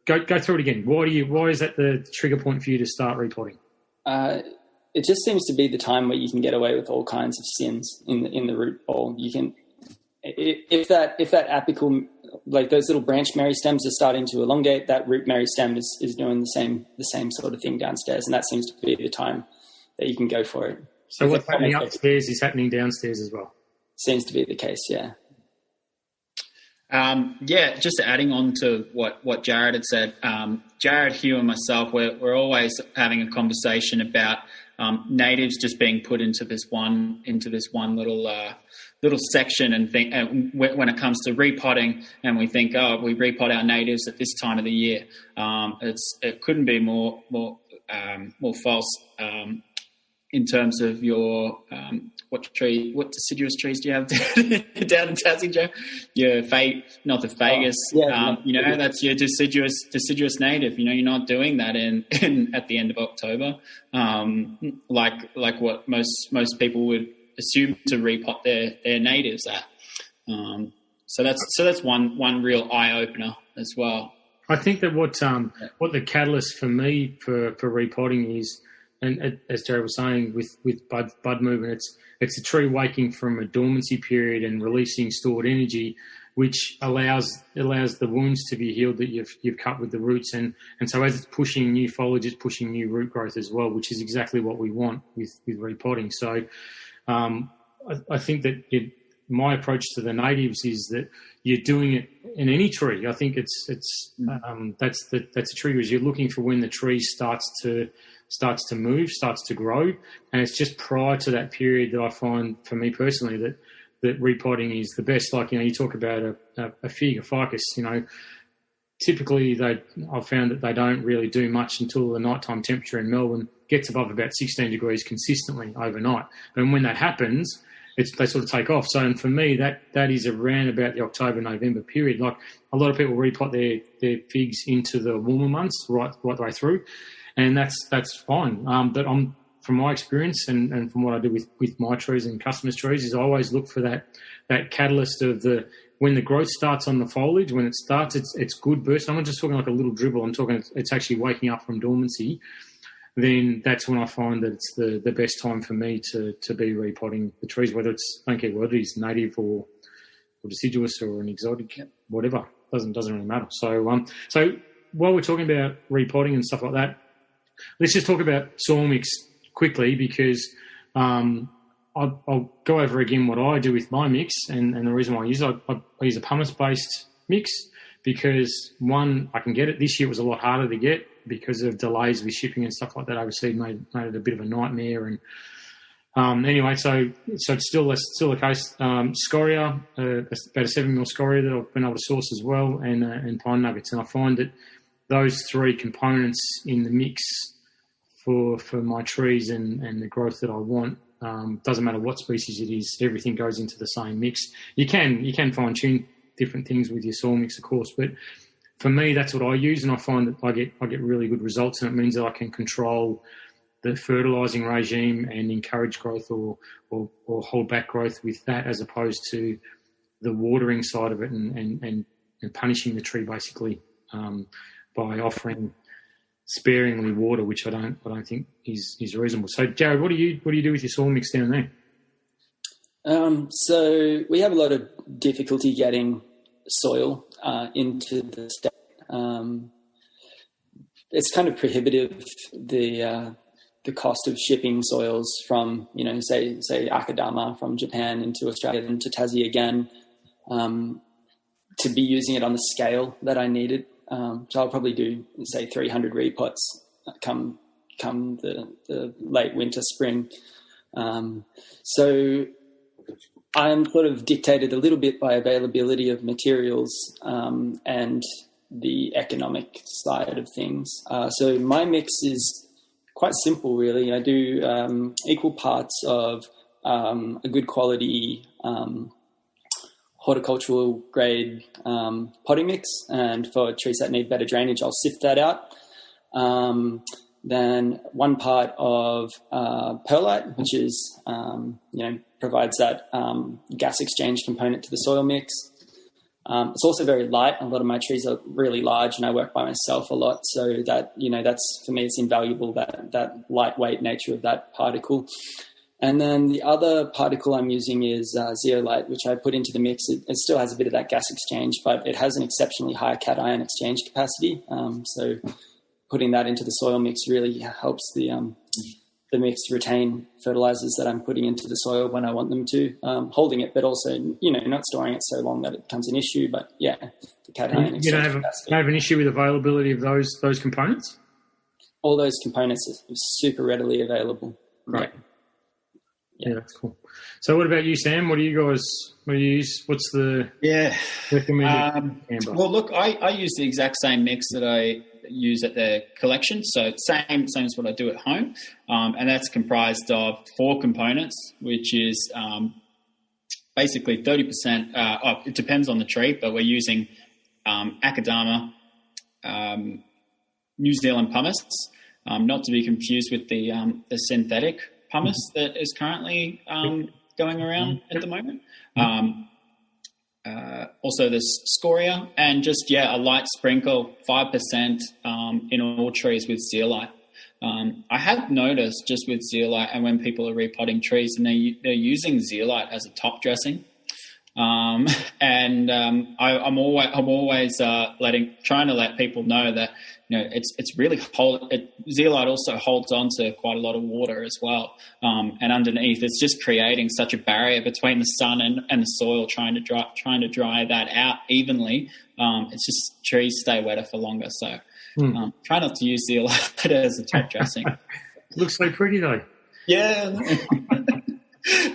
Go through it again. Why is that the trigger point for you to start repotting? It just seems to be the time where you can get away with all kinds of sins in the root ball. You can, if that apical, like those little branch meristems are starting to elongate, that root meristem is doing the same sort of thing downstairs, and that seems to be the time that you can go for it. So what's happening upstairs is happening downstairs as well? Seems to be the case, yeah. Just adding on to what Jarryd had said, Jarryd, Hugh, and myself, we're always having a conversation about natives just being put into this one little section, and when it comes to repotting, and we think, we repot our natives at this time of the year. It couldn't be more false in terms of your what deciduous trees do you have down in Tassie, Joe? Your not the Fagus. That's your deciduous native. You're not doing that in at the end of October, like what most people would assume to repot their natives at. So that's one real eye opener as well. I think that what the catalyst for me for repotting is, and as Jarryd was saying, with bud movement, it's a tree waking from a dormancy period and releasing stored energy, which allows the wounds to be healed that you've cut with the roots, and so as it's pushing new foliage, it's pushing new root growth as well, which is exactly what we want with repotting. So I think that my approach to the natives is that you're doing it in any tree. I think that's a trigger, is you're looking for when the tree starts to move, starts to grow, and it's just prior to that period that I find, for me personally, that repotting is the best. Like, you talk about a fig, a ficus, typically I've found that they don't really do much until the nighttime temperature in Melbourne gets above about 16 degrees consistently overnight. And when that happens, they sort of take off. So, and for me, that is around about the October-November period. Like, a lot of people repot their figs into the warmer months, right the way through, and that's fine. But from my experience and from what I do with my trees and customers' trees, is I always look for that catalyst of when the growth starts on the foliage. When it starts, it's good burst. I'm not just talking like a little dribble. I'm talking it's actually waking up from dormancy. Then that's when I find that it's the best time for me to be repotting the trees, whether it's, I don't care what it is, native or deciduous or an exotic, whatever. Doesn't really matter. So while we're talking about repotting and stuff like that, let's just talk about soil mix quickly, because I'll go over again what I do with my mix, and the reason why I use it. I use a pumice-based mix because, one, I can get it. This year it was a lot harder to get because of delays with shipping and stuff like that. Overseas made it a bit of a nightmare. And anyway, so it's still the case. Scoria, about a 7mm scoria that I've been able to source as well, and pine nuggets. And I find that those three components in the mix for my trees and the growth that I want, doesn't matter what species it is, everything goes into the same mix. You can fine tune different things with your soil mix, of course, but for me, that's what I use, and I find that I get really good results, and it means that I can control the fertilising regime and encourage growth or hold back growth with that, as opposed to the watering side of it and punishing the tree basically by offering sparingly water, which I don't think is reasonable. So, Jarryd, what do you do with your soil mix down there? So we have a lot of difficulty getting soil into the state. It's kind of prohibitive, the cost of shipping soils from, say Akadama from Japan into Australia and to Tassie again, to be using it on the scale that I needed. So I'll probably do, say, 300 repots come the late winter, spring. So I'm sort of dictated a little bit by availability of materials and the economic side of things. So my mix is quite simple, really. I do equal parts of a good quality horticultural grade potting mix, and for trees that need better drainage, I'll sift that out. Then 1 part of perlite, which is provides that gas exchange component to the soil mix. It's also very light. A lot of my trees are really large, and I work by myself a lot, so that that's, for me, it's invaluable, that lightweight nature of that particle. And then the other particle I'm using is zeolite, which I put into the mix. It still has a bit of that gas exchange, but it has an exceptionally high cation exchange capacity. So putting that into the soil mix really helps the mix retain fertilizers that I'm putting into the soil when I want them to, holding it, but also, not storing it so long that it becomes an issue. But yeah, the cation exchange capacity. You don't have an issue with availability of those components? All those components are super readily available. Great. Yeah, that's cool. So what about you, Sam? What do you use? What's the recommended amber? Well, look, I use the exact same mix that I use at their collection. So same as what I do at home, and that's comprised of 4 components, which is basically 30%. It depends on the tree, but we're using Akadama, New Zealand pumice, not to be confused with the synthetic pumice that is currently going around at the moment. Also there's scoria, and just a light sprinkle, 5% in all trees with zeolite. I have noticed just with zeolite, and when people are repotting trees and they're using zeolite as a top dressing, I'm always trying to let people know that it's really zeolite also holds on to quite a lot of water as well, and underneath it's just creating such a barrier between the sun and the soil, trying to dry that out evenly. It's just trees stay wetter for longer, so try not to use zeolite as a top dressing. Looks so pretty though. Yeah.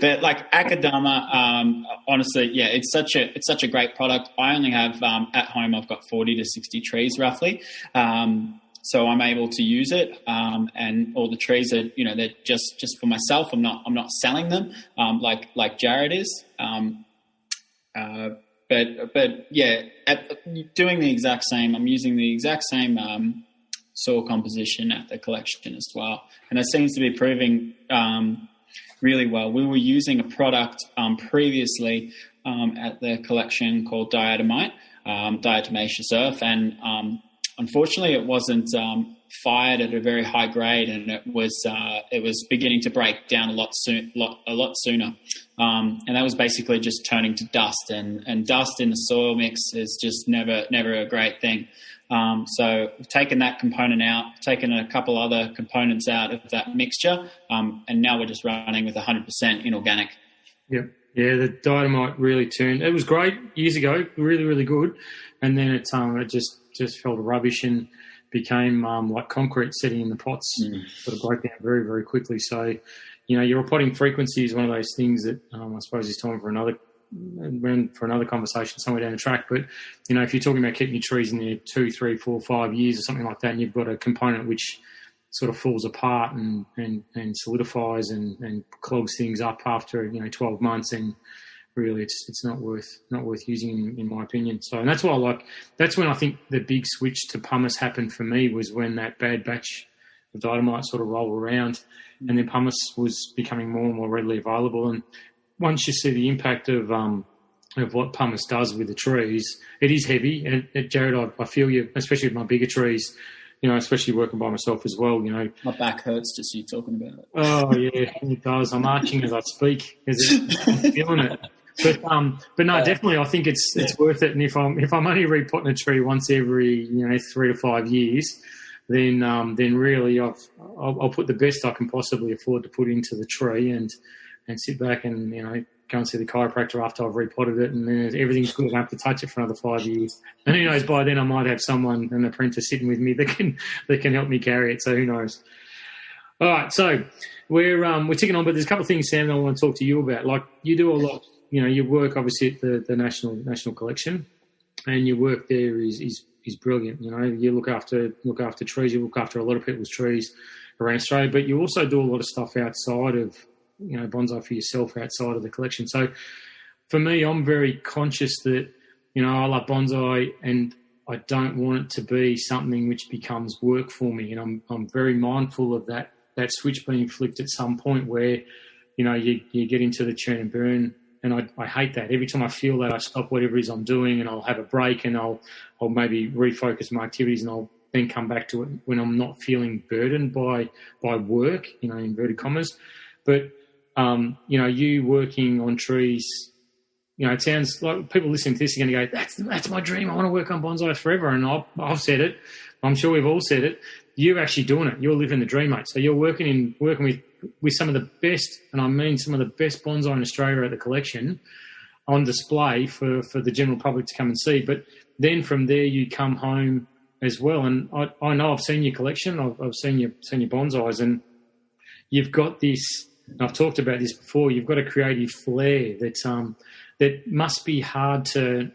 But like Akadama, honestly, it's such a great product. I only have at home, I've got 40 to 60 trees roughly, so I'm able to use it. And all the trees are, they're just for myself. I'm not selling them like Jarryd is. Doing the exact same. I'm using the exact same soil composition at the collection as well, and it seems to be proving really well. We were using a product previously at the collection called diatomite, diatomaceous earth, and unfortunately it wasn't fired at a very high grade, and it was beginning to break down a lot sooner. And that was basically just turning to dust, and dust in the soil mix is just never a great thing. So we've taken that component out, taken a couple other components out of that mixture, and now we're just running with 100% inorganic. Yep. Yeah, the diatomite really turned. It was great years ago, really, really good, and then it just fell to rubbish and became like concrete setting in the pots. Sort of broke down very, very quickly. So, your repotting frequency is one of those things that I suppose is time for another conversation somewhere down the track. But, if you're talking about keeping your trees in there 2, 3, 4, 5 years or something like that, and you've got a component which sort of falls apart and solidifies and clogs things up after, 12 months, and really it's not worth using in my opinion. So, and that's why that's when I think the big switch to pumice happened for me, was when that bad batch of diatomite sort of rolled around, and then pumice was becoming more and more readily available. And once you see the impact of what pumice does with the trees, it is heavy. And Jarryd, I feel you, especially with my bigger trees, especially working by myself as well. My back hurts just you talking about it. Oh yeah, it does. I'm arching as I speak, I'm feeling it. But no, definitely, I think it's worth it. And if I'm only repotting a tree once every 3 to 5 years, then really I'll put the best I can possibly afford to put into the tree, and sit back and go and see the chiropractor after I've repotted it, and then everything's good. I don't have to touch it for another 5 years. And who knows? By then I might have an apprentice sitting with me that can help me carry it. So who knows? All right, so we're ticking on, but there's a couple of things, Sam, that I want to talk to you about. Like, you do a lot. You work obviously at the national collection, and your work there is brilliant. You look after trees. You look after a lot of people's trees around Australia, but you also do a lot of stuff outside of bonsai for yourself outside of the collection. So for me, I'm very conscious that I love bonsai, and I don't want it to be something which becomes work for me. And I'm very mindful of that switch being flicked at some point where you get into the churn and burn. And I hate that. Every time I feel that, I stop whatever it is I'm doing, and I'll have a break, and I'll maybe refocus my activities, and I'll then come back to it when I'm not feeling burdened by work, inverted commas. But, you working on trees, it sounds like people listening to this are going to go, that's my dream. I want to work on bonsai forever. And I've said it. I'm sure we've all said it. You're actually doing it. You're living the dream, mate. So you're working with some of the best, and I mean some of the best bonsai in Australia at the collection on display for the general public to come and see. But then from there you come home as well. And I know I've seen your collection. I've seen your bonsais, and you've got this, and I've talked about this before, you've got a creative flair that must be hard to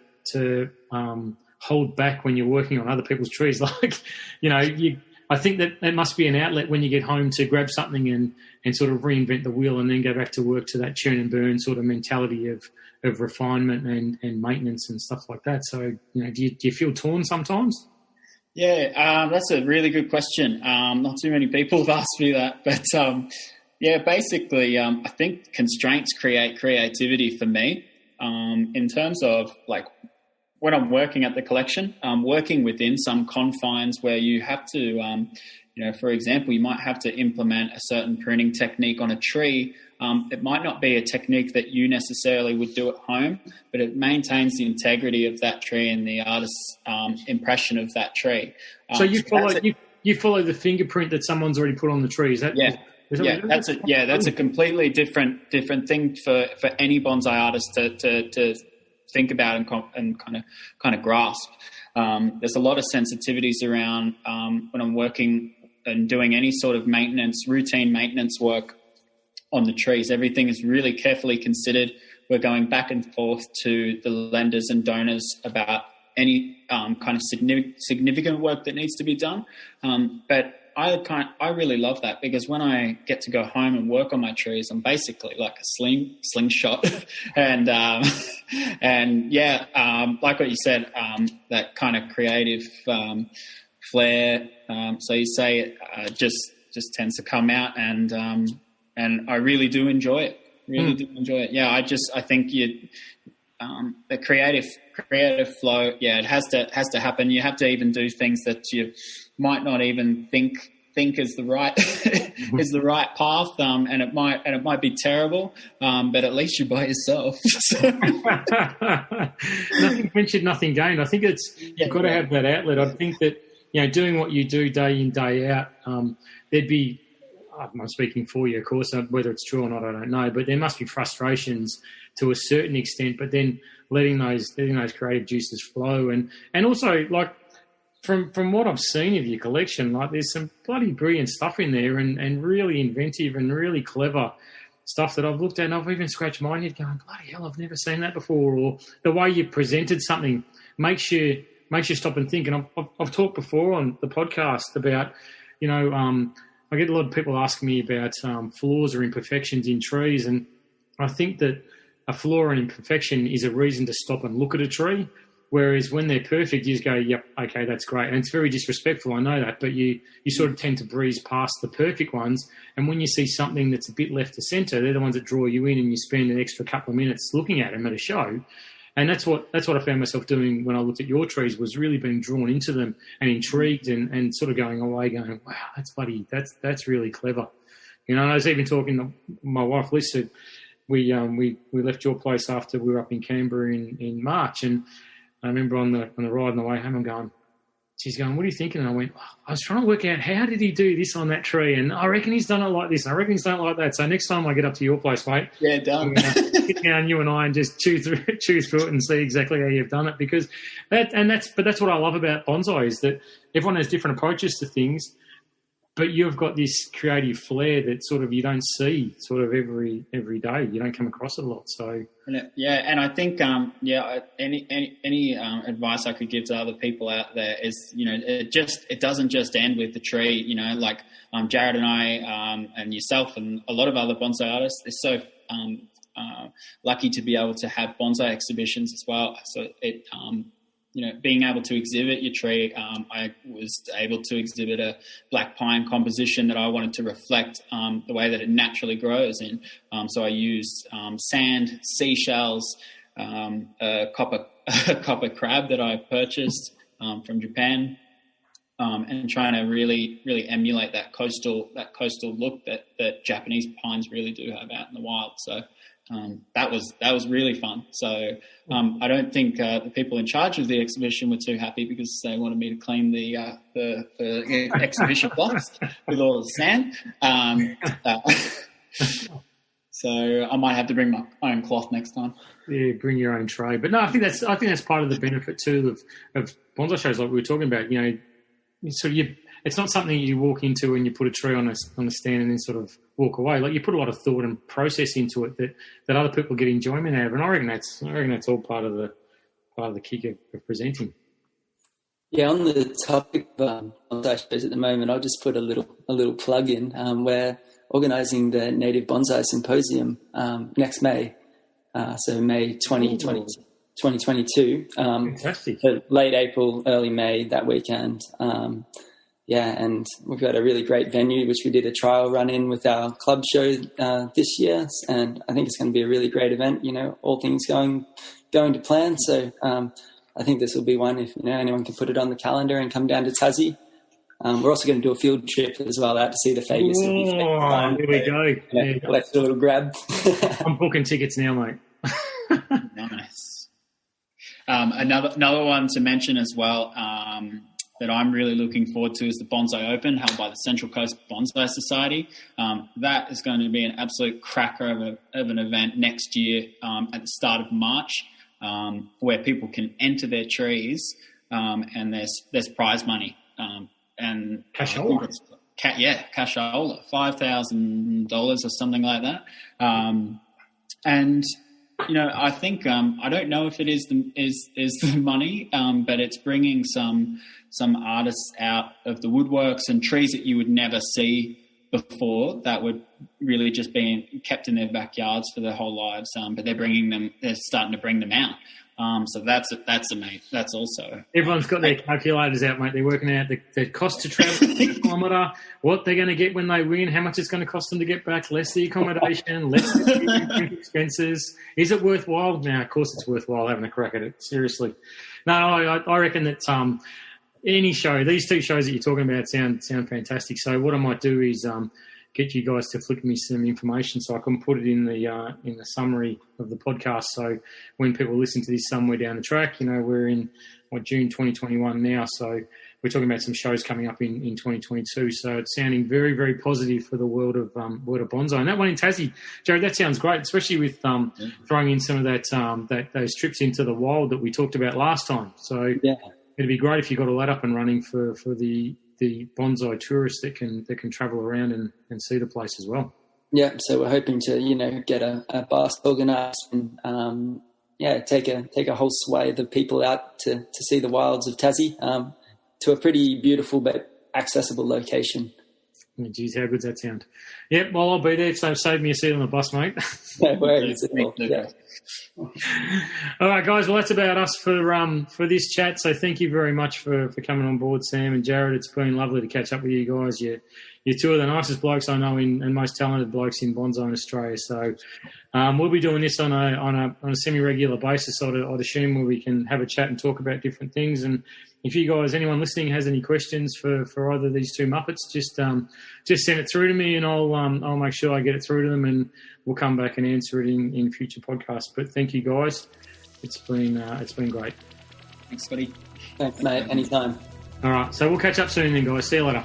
hold back when you're working on other people's trees. Like, I think that it must be an outlet when you get home to grab something and sort of reinvent the wheel and then go back to work to that churn and burn sort of mentality of refinement and maintenance and stuff like that. So, do you feel torn sometimes? Yeah, that's a really good question. Not too many people have asked me that, but basically, I think constraints create creativity for me. In terms of like when I'm working at the collection, working within some confines where you have to, for example, you might have to implement a certain pruning technique on a tree. It might not be a technique that you necessarily would do at home, but it maintains the integrity of that tree and the artist's impression of that tree. So you follow the fingerprint that someone's already put on the tree. Is that? That's a completely different thing for any bonsai artist to think about and kind of grasp. There's a lot of sensitivities around when I'm working and doing any sort of routine maintenance work on the trees. Everything is really carefully considered. We're going back and forth to the lenders and donors about any kind of significant work that needs to be done. But I really love that because when I get to go home and work on my trees, I'm basically like a slingshot, and like what you said, that kind of creative flair. So you say it just tends to come out, and I really do enjoy it. Do enjoy it. Yeah, I think the creative flow. Yeah, it has to happen. You have to even do things that you might not even think is the right is the right path, and it might be terrible, but at least you're by yourself. Nothing ventured, nothing gained. I think you've got to have that outlet. I think that doing what you do day in, day out, there'd be. I'm speaking for you, of course. Whether it's true or not, I don't know. But there must be frustrations to a certain extent. But then letting those creative juices flow, and also like from what I've seen of your collection, like there's some bloody brilliant stuff in there, and really inventive and really clever stuff that I've looked at, and I've even scratched my head going, bloody hell, I've never seen that before. Or the way you presented something makes you stop and think. And I've talked before on the podcast about I get a lot of people asking me about flaws or imperfections in trees, and I think that a flaw or an imperfection is a reason to stop and look at a tree, whereas when they're perfect, you just go, yep, okay, that's great. And it's very disrespectful, I know that, but you sort of tend to breeze past the perfect ones, and when you see something that's a bit left to centre, they're the ones that draw you in, and you spend an extra couple of minutes looking at them at a show. And that's what I found myself doing when I looked at your trees, was really being drawn into them and intrigued and sort of going away going, wow, that's really clever. And I was even talking to my wife, Lisa. We left your place after we were up in Canberra in March, and I remember on the ride on the way home, she's going, what are you thinking? And I went, I was trying to work out how did he do this on that tree, and I reckon he's done it like this, and I reckon he's done it like that. So next time I get up to your place, mate, done. Sit down, you and I, and just chew through it and see exactly how you've done it. Because that's what I love about bonsai, is that everyone has different approaches to things, but you've got this creative flair that sort of you don't see sort of every day. You don't come across it a lot. So and I think any advice I could give to other people out there is it doesn't just end with the tree. Like Jarryd and I and yourself and a lot of other bonsai artists is so lucky to be able to have bonsai exhibitions as well. So it being able to exhibit your tree, I was able to exhibit a black pine composition that I wanted to reflect the way that it naturally grows in. So I used sand, seashells, a copper crab that I purchased from Japan, and trying to really, really emulate that coastal look that Japanese pines really do have out in the wild. So that was really fun. So I don't think the people in charge of the exhibition were too happy because they wanted me to clean the exhibition box with all the sand. So I might have to bring my own cloth next time. Yeah, bring your own tray. But no, I think that's part of the benefit too of bonsai shows like we were talking about. It's not something you walk into and you put a tree on a stand and then sort of walk away. Like, you put a lot of thought and process into it that other people get enjoyment out of, and I reckon that's all part of the kick of presenting. Yeah, on the topic of bonsai shows at the moment, I'll just put a little plug in. We're organising the Native Bonsai Symposium next May, so May 2022. Fantastic. So late April, early May that weekend. And we've got a really great venue, which we did a trial run in with our club show this year, and I think it's going to be a really great event. All things going to plan. So I think this will be one if anyone can put it on the calendar and come down to Tassie. We're also going to do a field trip as well out to see the Fagus. Oh, here we go. Let's do a little grab. I'm booking tickets now, mate. Nice. Another one to mention as well that I'm really looking forward to is the Bonsai Open held by the Central Coast Bonsai Society. That is going to be an absolute cracker of an event next year at the start of March, where people can enter their trees and there's prize money. And cashola. Cashola, $5,000 or something like that. And I think I don't know if it is the money, but it's bringing some artists out of the woodworks and trees that you would never see before that would really just be kept in their backyards for their whole lives. But they're starting to bring them out. So that's amazing. That's also everyone's got their calculators out, mate. They're working out the cost to travel a kilometre, what they're going to get when they win, how much it's going to cost them to get back, less the accommodation, less the expenses. Is it worthwhile? Now, of course, it's worthwhile having a crack at it. Seriously, no, I reckon that any show, these two shows that you're talking about sound fantastic. So what I might do is get you guys to flick me some information so I can put it in the summary of the podcast. So when people listen to this somewhere down the track, we're in June 2021 now. So we're talking about some shows coming up in 2022. So it's sounding very, very positive for the world of bonsai. And that one in Tassie, Jarryd, that sounds great, especially with throwing in some of those trips into the wild that we talked about last time. So it'd be great if you got all that up and running for the bonsai tourists that can travel around and see the place as well. Yeah, so we're hoping to get a bus organised and take a whole swathe of people out to see the wilds of Tassie to a pretty beautiful but accessible location. Geez, how good's that sound? Yep, well, I'll be there, so save me a seat on the bus, mate. No worries. Yeah. All right, guys, well, that's about us for this chat. So thank you very much for coming on board, Sam and Jarryd. It's been lovely to catch up with you guys. You're two of the nicest blokes I know and most talented blokes in bonsai in Australia. So we'll be doing this on a semi-regular basis, I'd assume, where we can have a chat and talk about different things. And if you guys, anyone listening, has any questions for either of these two Muppets, just send it through to me, and I'll make sure I get it through to them, and we'll come back and answer it in future podcasts. But thank you, guys. It's been great. Thanks, Scotty. Thanks, mate. Anytime. All right, so we'll catch up soon then, guys. See you later.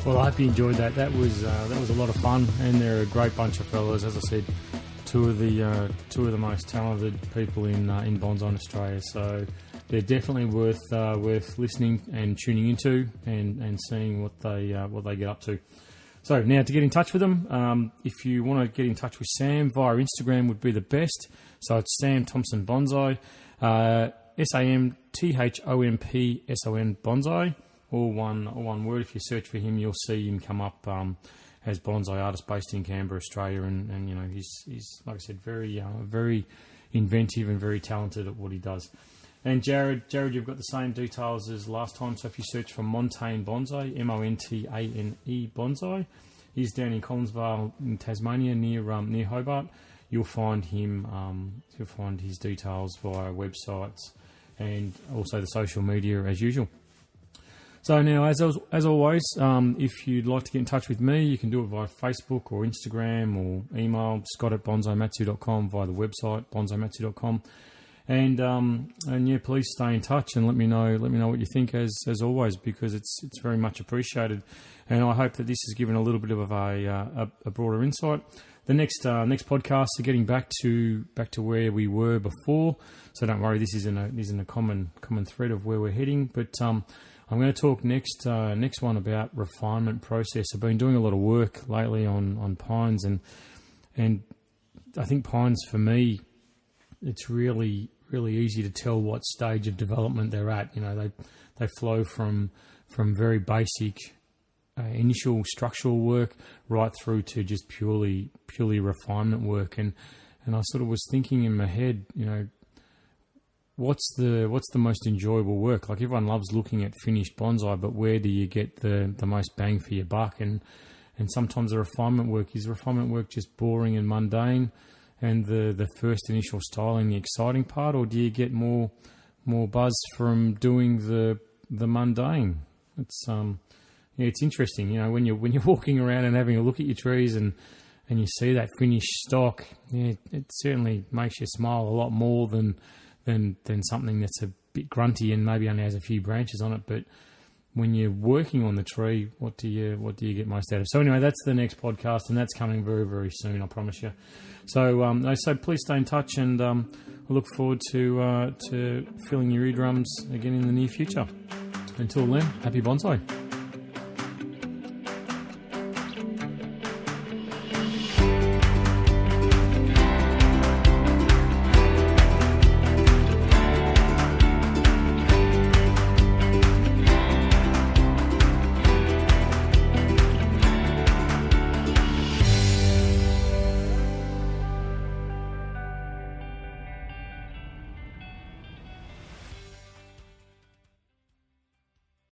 Well, I hope you enjoyed that. That was a lot of fun, and they're a great bunch of fellas. As I said, two of the most talented people in bonsai in Australia. So they're definitely worth listening and tuning into and seeing what they get up to. So now to get in touch with them, if you want to get in touch with Sam via Instagram would be the best. So it's Sam Thompson Bonsai, SAMTHOMPSON Bonsai. All one word. If you search for him, you'll see him come up as bonsai artist based in Canberra, Australia, and he's like I said, very inventive and very talented at what he does. And Jarryd, you've got the same details as last time. So if you search for Montane Bonsai, MONTANE Bonsai, he's down in Collinsvale in Tasmania near Hobart. You'll find him. You'll find his details via websites and also the social media as usual. So now, as always, if you'd like to get in touch with me, you can do it via Facebook or Instagram or email, scott@bonsaimatsu.com, via the website, bonsaimatsu.com. And yeah, please stay in touch and let me know what you think as always, because it's very much appreciated. And I hope that this has given a little bit of a broader insight. The next podcast are getting back to where we were before, so don't worry, this isn't a common thread of where we're heading. But I'm going to talk next one about refinement process. I've been doing a lot of work lately on pines, and I think pines for me, it's really easy to tell what stage of development they're at. You know, they flow from very basic initial structural work right through to just purely refinement work. And I sort of was thinking in my head, you know, what's the most enjoyable work? Like, everyone loves looking at finished bonsai, but where do you get the most bang for your buck? And sometimes the refinement work just boring and mundane, and the first initial styling the exciting part, or do you get more buzz from doing the mundane? It's interesting, you know, when you're walking around and having a look at your trees and you see that finished stock, it certainly makes you smile a lot more than something that's a bit grunty and maybe only has a few branches on it. But when you're working on the tree, what do you get most out of? So anyway, that's the next podcast, and that's coming very, very soon, I promise you. So please stay in touch, and I look forward to filling your eardrums again in the near future. Until then, happy bonsai.